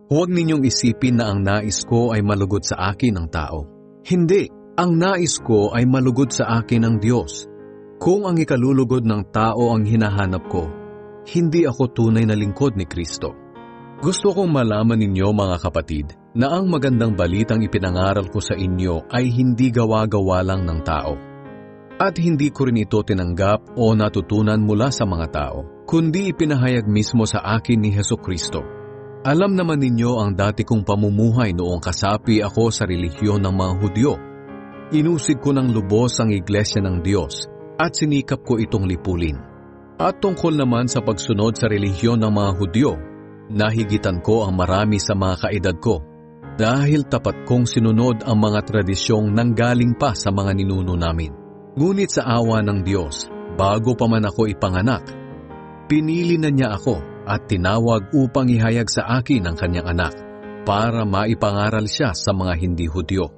Huwag ninyong isipin na ang nais ko ay malugod sa akin ang tao. Hindi, ang nais ko ay malugod sa akin ang Diyos. Kung ang ikalulugod ng tao ang hinahanap ko, hindi ako tunay na lingkod ni Kristo. Gusto kong malaman ninyo mga kapatid na ang magandang balitang ipinangaral ko sa inyo ay hindi gawa-gawa lang ng tao. At hindi ko rin ito tinanggap o natutunan mula sa mga tao, kundi ipinahayag mismo sa akin ni Hesukristo. Alam naman ninyo ang dati kong pamumuhay noong kasapi ako sa relihiyon ng mga Hudyo. Inusig ko ng lubos ang iglesia ng Diyos at sinikap ko itong lipulin. At tungkol naman sa pagsunod sa relihiyon ng mga Hudyo, nahigitan ko ang marami sa mga kaedad ko dahil tapat kong sinunod ang mga tradisyong nanggaling pa sa mga ninuno namin. Ngunit sa awa ng Diyos, bago pa man ako ipanganak, pinili na niya ako at tinawag upang ihayag sa akin ang kanyang anak para maipangaral siya sa mga hindi Hudyo.